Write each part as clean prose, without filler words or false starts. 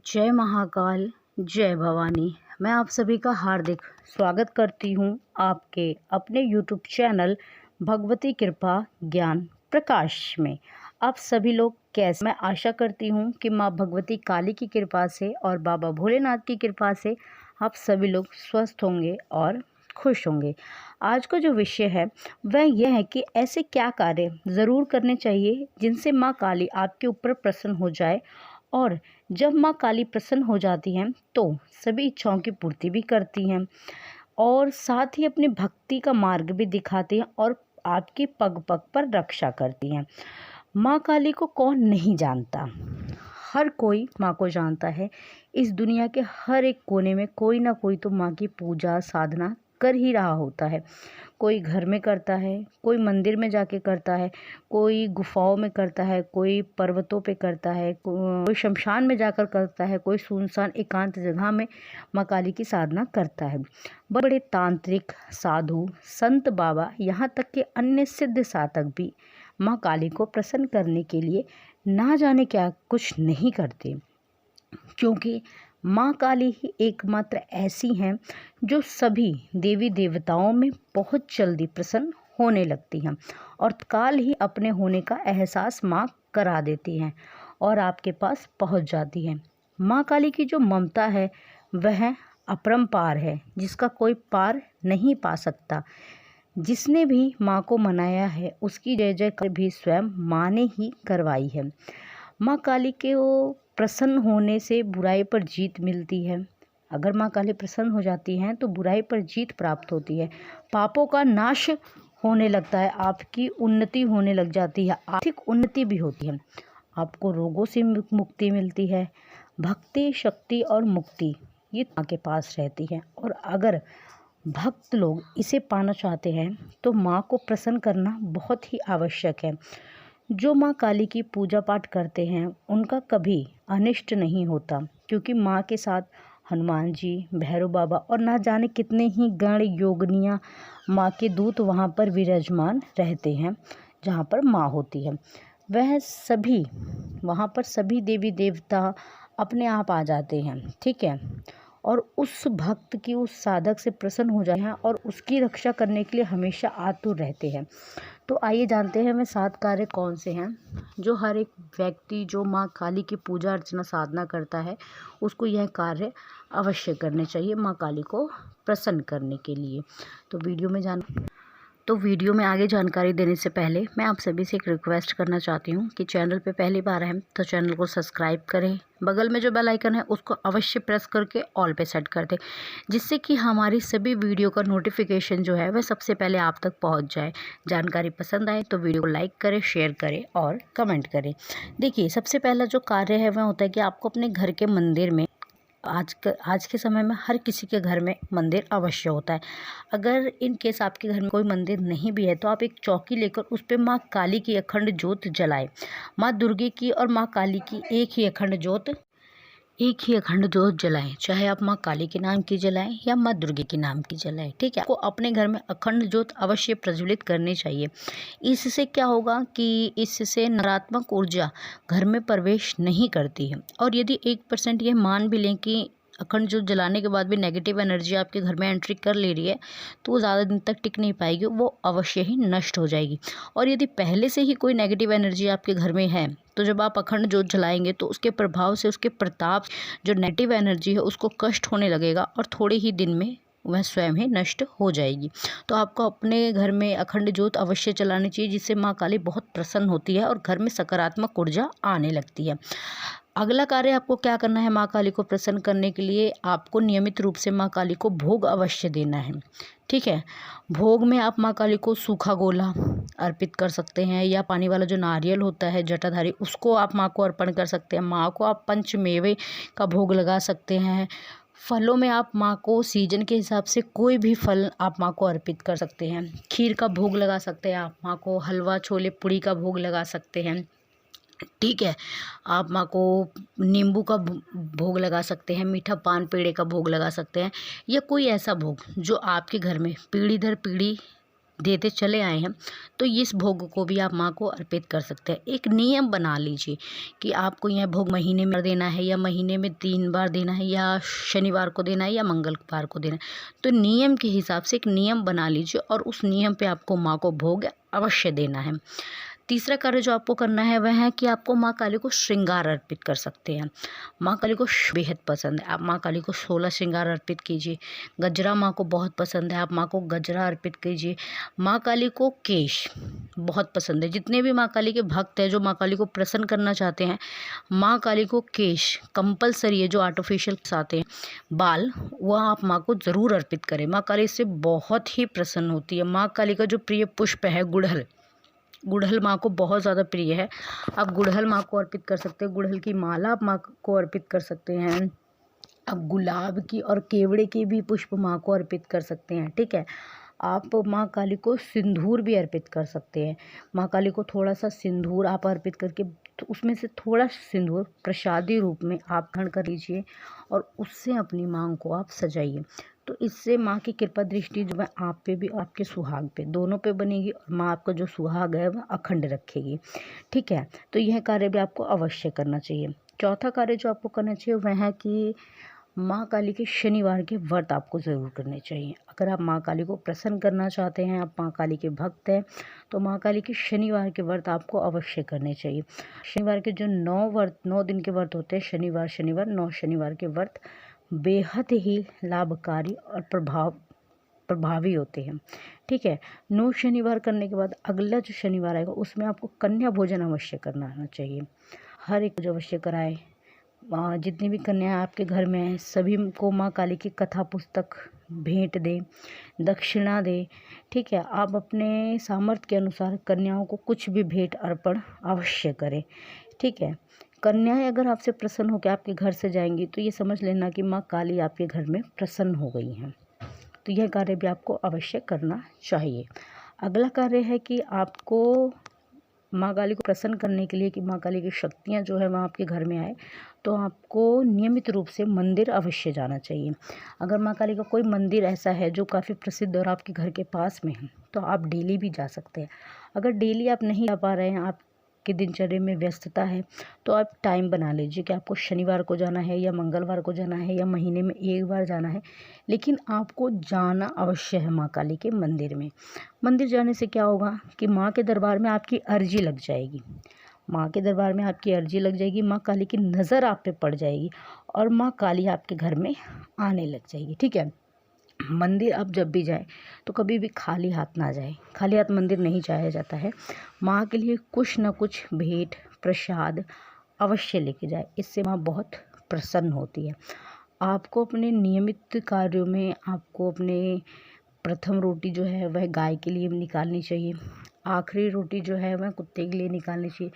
जय महाकाल, जय भवानी। मैं आप सभी का हार्दिक स्वागत करती हूँ आपके अपने यूट्यूब चैनल भगवती कृपा ज्ञान प्रकाश में। आप सभी लोग कैसे? मैं आशा करती हूँ कि माँ भगवती काली की कृपा से और बाबा भोलेनाथ की कृपा से आप सभी लोग स्वस्थ होंगे और खुश होंगे। आज का जो विषय है वह यह है कि ऐसे क्या कार्य ज़रूर करने चाहिए जिनसे माँ काली आपके ऊपर प्रसन्न हो जाए, और जब माँ काली प्रसन्न हो जाती हैं तो सभी इच्छाओं की पूर्ति भी करती हैं और साथ ही अपनी भक्ति का मार्ग भी दिखाती हैं और आपकी पग पग पर रक्षा करती हैं। माँ काली को कौन नहीं जानता? हर कोई माँ को जानता है। इस दुनिया के हर एक कोने में कोई ना कोई तो माँ की पूजा साधना कर ही रहा होता है। कोई घर में करता है, कोई मंदिर में जाके करता है, कोई गुफाओं में करता है, कोई पर्वतों पे करता है, कोई शमशान में जाकर करता है, कोई सुनसान एकांत जगह में माँ काली की साधना करता है। बड़े बड़े तांत्रिक, साधु, संत बाबा, यहाँ तक कि अन्य सिद्ध साधक भी माँ काली को प्रसन्न करने के लिए ना जाने क्या कुछ नहीं करते, क्योंकि माँ काली ही एकमात्र ऐसी हैं जो सभी देवी देवताओं में बहुत जल्दी प्रसन्न होने लगती हैं और तत्काल ही अपने होने का एहसास माँ करा देती हैं और आपके पास पहुँच जाती हैं। माँ काली की जो ममता है वह अपरंपार है, जिसका कोई पार नहीं पा सकता। जिसने भी माँ को मनाया है उसकी जय जयकार भी स्वयं माँ ने ही करवाई है। माँ काली के वो प्रसन्न होने से बुराई पर जीत मिलती है। अगर माँ काली प्रसन्न हो जाती हैं तो बुराई पर जीत प्राप्त होती है, पापों का नाश होने लगता है, आपकी उन्नति होने लग जाती है, आर्थिक उन्नति भी होती है, आपको रोगों से मुक्ति मिलती है। भक्ति, शक्ति और मुक्ति ये माँ के पास रहती है। और अगर भक्त लोग इसे पाना चाहते हैं तो माँ को प्रसन्न करना बहुत ही आवश्यक है। जो माँ काली की पूजा पाठ करते हैं उनका कभी अनिष्ट नहीं होता, क्योंकि माँ के साथ हनुमान जी, भैरव बाबा और ना जाने कितने ही गण योगनियाँ माँ के दूत वहाँ पर विराजमान रहते हैं। जहाँ पर माँ होती है वह सभी वहाँ पर सभी देवी देवता अपने आप आ जाते हैं, ठीक है, और उस भक्त की, उस साधक से प्रसन्न हो जाते हैं और उसकी रक्षा करने के लिए हमेशा आतुर रहते हैं। तो आइए जानते हैं वे 7 कार्य कौन से हैं जो हर एक व्यक्ति जो माँ काली की पूजा अर्चना साधना करता है उसको यह कार्य अवश्य करने चाहिए माँ काली को प्रसन्न करने के लिए। तो वीडियो में आगे जानकारी देने से पहले मैं आप सभी से एक रिक्वेस्ट करना चाहती हूँ कि चैनल पे पहली बार हैं तो चैनल को सब्सक्राइब करें, बगल में जो बेल आइकन है उसको अवश्य प्रेस करके ऑल पे सेट कर दें, जिससे कि हमारी सभी वीडियो का नोटिफिकेशन जो है वह सबसे पहले आप तक पहुँच जाए। जानकारी पसंद आए तो वीडियो को लाइक करें, शेयर करें और कमेंट करें। देखिए, सबसे पहला जो कार्य है वह होता है कि आपको अपने घर के मंदिर में, आज के समय में हर किसी के घर में मंदिर अवश्य होता है। अगर इन केस आपके घर में कोई मंदिर नहीं भी है तो आप एक चौकी लेकर उस पे माँ काली की अखंड ज्योत जलाएं। माँ दुर्गे की और माँ काली की एक ही अखंड ज्योत जलाएं, चाहे आप माँ काली के नाम की जलाएं या माँ दुर्गे के नाम की जलाएं, ठीक है। आपको अपने घर में अखंड ज्योत अवश्य प्रज्वलित करनी चाहिए। इससे क्या होगा कि इससे नकारात्मक ऊर्जा घर में प्रवेश नहीं करती है, और यदि 1% ये मान भी लें कि अखंड ज्योत जलाने के बाद भी नेगेटिव एनर्जी आपके घर में एंट्री कर ले रही है तो वो ज़्यादा दिन तक टिक नहीं पाएगी, वो अवश्य ही नष्ट हो जाएगी। और यदि पहले से ही कोई नेगेटिव एनर्जी आपके घर में है तो जब आप अखंड ज्योत जलाएंगे तो उसके प्रभाव से, उसके प्रताप, जो नेगेटिव एनर्जी है उसको कष्ट होने लगेगा और थोड़े ही दिन में वह स्वयं ही नष्ट हो जाएगी। तो आपको अपने घर में अखंड ज्योत अवश्य जलानी चाहिए, जिससे माँ काली बहुत प्रसन्न होती है और घर में सकारात्मक ऊर्जा आने लगती है। अगला कार्य आपको क्या करना है माँ काली को प्रसन्न करने के लिए, आपको नियमित रूप से माँ काली को भोग अवश्य देना है, ठीक है। भोग में आप माँ काली को सूखा गोला अर्पित कर सकते हैं, या पानी वाला जो नारियल होता है जटाधारी उसको आप माँ को अर्पण कर सकते हैं। माँ को आप पंचमेवे का भोग लगा सकते हैं। फलों में आप माँ को सीजन के हिसाब से कोई भी फल आप माँ को अर्पित कर सकते हैं। खीर का भोग लगा सकते हैं आप माँ को, हलवा, छोले, पूड़ी का भोग लगा सकते हैं, ठीक है। आप माँ को नींबू का भोग लगा सकते हैं, मीठा पान पेड़े का भोग लगा सकते हैं, या कोई ऐसा भोग जो आपके घर में पीढ़ी दर पीढ़ी देते चले आए हैं, तो इस भोग को भी आप माँ को अर्पित कर सकते हैं। एक नियम बना लीजिए कि आपको यह भोग महीने में देना है या महीने में 3 बार देना है या शनिवार को देना है या मंगलवार को देना है। तो नियम के हिसाब से एक नियम बना लीजिए और उस नियम पे आपको माँ को भोग अवश्य देना है। तीसरा कार्य जो आपको करना है वह है कि आपको माँ काली को श्रृंगार अर्पित कर सकते हैं। माँ काली को बेहद पसंद है, आप माँ काली को 16 श्रृंगार अर्पित कीजिए। गजरा माँ को बहुत पसंद है, आप माँ को गजरा अर्पित कीजिए। माँ काली को केश बहुत पसंद है। जितने भी माँ काली के भक्त हैं जो माँ काली को प्रसन्न करना चाहते हैं, माँ काली को केश कंपलसरी है, जो आर्टिफिशियल आते हैं बाल, वह आप माँ को ज़रूर अर्पित करें। माँ काली इससे बहुत ही प्रसन्न होती है। माँ काली का जो प्रिय पुष्प है गुड़हल, गुड़हल माँ को बहुत ज़्यादा प्रिय है। आप गुड़हल माँ को अर्पित कर सकते हैं। गुड़हल की माला आप माँ को अर्पित कर सकते हैं। आप गुलाब की और केवड़े की भी पुष्प माँ को अर्पित कर सकते हैं। ठीक है, आप माँ काली को सिंदूर भी अर्पित कर सकते हैं। माँ काली को थोड़ा सा सिंदूर आप अर्पित करके उसमें से थोड़ा सिंदूर प्रसादी रूप में आप ग्रहण कर लीजिए और उससे अपनी माँ को आप सजाइए। तो इससे माँ की कृपा दृष्टि जो है आप पे भी, आपके सुहाग पे, दोनों पे बनेगी और माँ आपका जो सुहाग है वह अखंड रखेगी। ठीक है, तो यह कार्य भी आपको अवश्य करना चाहिए। चौथा कार्य जो आपको करना चाहिए वह है कि माँ काली के शनिवार के व्रत आपको ज़रूर करने चाहिए। अगर आप माँ काली को प्रसन्न करना चाहते हैं, आप माँ काली के भक्त हैं, तो माँ काली के शनिवार के व्रत आपको अवश्य करने चाहिए। शनिवार के जो 9 दिन के व्रत होते हैं, शनिवार 9 शनिवार के व्रत बेहद ही लाभकारी और प्रभावी होते हैं। ठीक है, 9 शनिवार करने के बाद अगला जो शनिवार आएगा उसमें आपको कन्या भोजन अवश्य करना आना चाहिए। हर एक जो अवश्य कराए। जितनी भी कन्या आपके घर में हैं सभी को माँ काली की कथा पुस्तक भेंट दें, दक्षिणा दें। ठीक है, आप अपने सामर्थ्य के अनुसार कन्याओं को कुछ भी भेंट अर्पण अवश्य करें। ठीक है, कन्याएं अगर आपसे प्रसन्न होकर आपके घर से जाएंगी तो ये समझ लेना कि माँ काली आपके घर में प्रसन्न हो गई हैं। तो यह कार्य भी आपको अवश्य करना चाहिए। अगला कार्य है कि आपको माँ काली को प्रसन्न करने के लिए, कि माँ काली की शक्तियाँ जो है वह आपके घर में आए, तो आपको नियमित रूप से मंदिर अवश्य जाना चाहिए। अगर माँ काली का कोई मंदिर ऐसा है जो काफ़ी प्रसिद्ध और आपके घर के पास में है तो आप डेली भी जा सकते हैं। अगर डेली आप नहीं जा पा रहे हैं, आपकी दिनचर्या में व्यस्तता है, तो आप टाइम बना लीजिए कि आपको शनिवार को जाना है या मंगलवार को जाना है या महीने में 1 बार जाना है, लेकिन आपको जाना अवश्य है माँ काली के मंदिर में। मंदिर जाने से क्या होगा कि माँ के दरबार में आपकी अर्जी लग जाएगी। माँ के दरबार में आपकी अर्जी लग जाएगी, माँ काली की नज़र आप पे पड़ जाएगी और माँ काली आपके घर में आने लग जाएगी। ठीक है, मंदिर आप जब भी जाएं तो कभी भी खाली हाथ ना जाएं। खाली हाथ मंदिर नहीं जाया जाता है। माँ के लिए कुछ न कुछ भेंट प्रसाद अवश्य लेके जाए, इससे माँ बहुत प्रसन्न होती है। आपको अपने नियमित कार्यों में आपको अपने प्रथम रोटी जो है वह गाय के लिए निकालनी चाहिए। आखिरी रोटी जो है वह कुत्ते के लिए निकालनी चाहिए।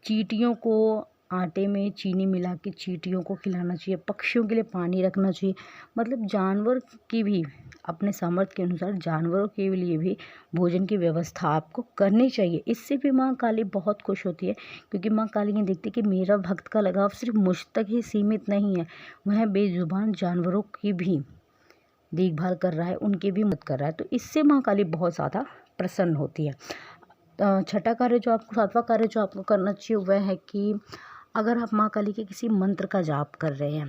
चींटियों को आटे में चीनी मिला के चींटियों को खिलाना चाहिए। पक्षियों के लिए पानी रखना चाहिए। मतलब जानवर की भी अपने सामर्थ्य के अनुसार जानवरों के लिए भी भोजन की व्यवस्था आपको करनी चाहिए। इससे भी माँ काली बहुत खुश होती है, क्योंकि माँ काली ये देखती है कि मेरा भक्त का लगाव सिर्फ मुझ तक ही सीमित नहीं है, वह बेजुबान जानवरों की भी देखभाल कर रहा है, उनकी भी मदद कर रहा है। तो इससे माँ काली बहुत ज़्यादा प्रसन्न होती है। छठा कार्य जो आपको, 7वां कार्य जो आपको करना चाहिए वह है कि अगर आप माँ काली के किसी मंत्र का जाप कर रहे हैं,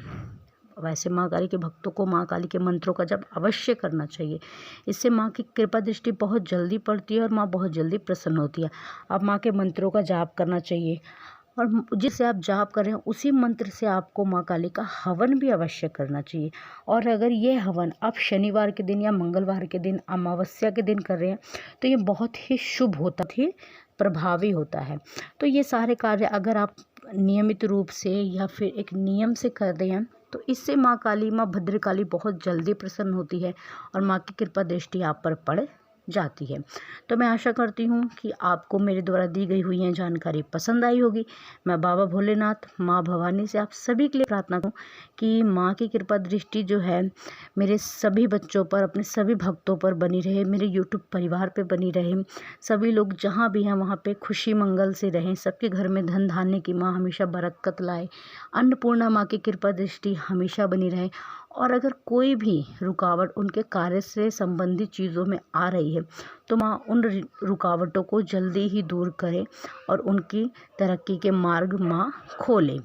वैसे माँ काली के भक्तों को माँ काली के मंत्रों का जाप अवश्य करना चाहिए। इससे माँ की कृपा दृष्टि बहुत जल्दी पड़ती है और माँ बहुत जल्दी प्रसन्न होती है। आप माँ के मंत्रों का जाप करना चाहिए और जिससे आप जाप कर रहे हैं उसी मंत्र से आपको माँ काली का हवन भी अवश्य करना चाहिए। और अगर ये हवन आप शनिवार के दिन या मंगलवार के दिन, अमावस्या के दिन कर रहे हैं तो ये बहुत ही शुभ होता है, प्रभावी होता है। तो ये सारे कार्य अगर आप नियमित रूप से या फिर एक नियम से कर रहे हैं तो इससे माँ काली, माँ भद्रकाली बहुत जल्दी प्रसन्न होती है और माँ की कृपा दृष्टि आप पर पड़ जाती है। तो मैं आशा करती हूँ कि आपको मेरे द्वारा दी गई हुई यह जानकारी पसंद आई होगी। मैं बाबा भोलेनाथ, माँ भवानी से आप सभी के लिए प्रार्थना करूँ कि माँ की कृपा दृष्टि जो है मेरे सभी बच्चों पर, अपने सभी भक्तों पर बनी रहे, मेरे यूट्यूब परिवार पे बनी रहे। सभी लोग जहाँ भी हैं वहाँ पे खुशी मंगल से रहें, सबके घर में धन धान्य की माँ हमेशा बरकत लाए, अन्नपूर्णा माँ की कृपा दृष्टि हमेशा बनी रहे। और अगर कोई भी रुकावट उनके कार्य से संबंधित चीज़ों में आ रही है है। तो माँ उन रुकावटों को जल्दी ही दूर करे और उनकी तरक्की के मार्ग माँ खोले।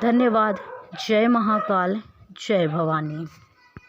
धन्यवाद। जय महाकाल, जय भवानी।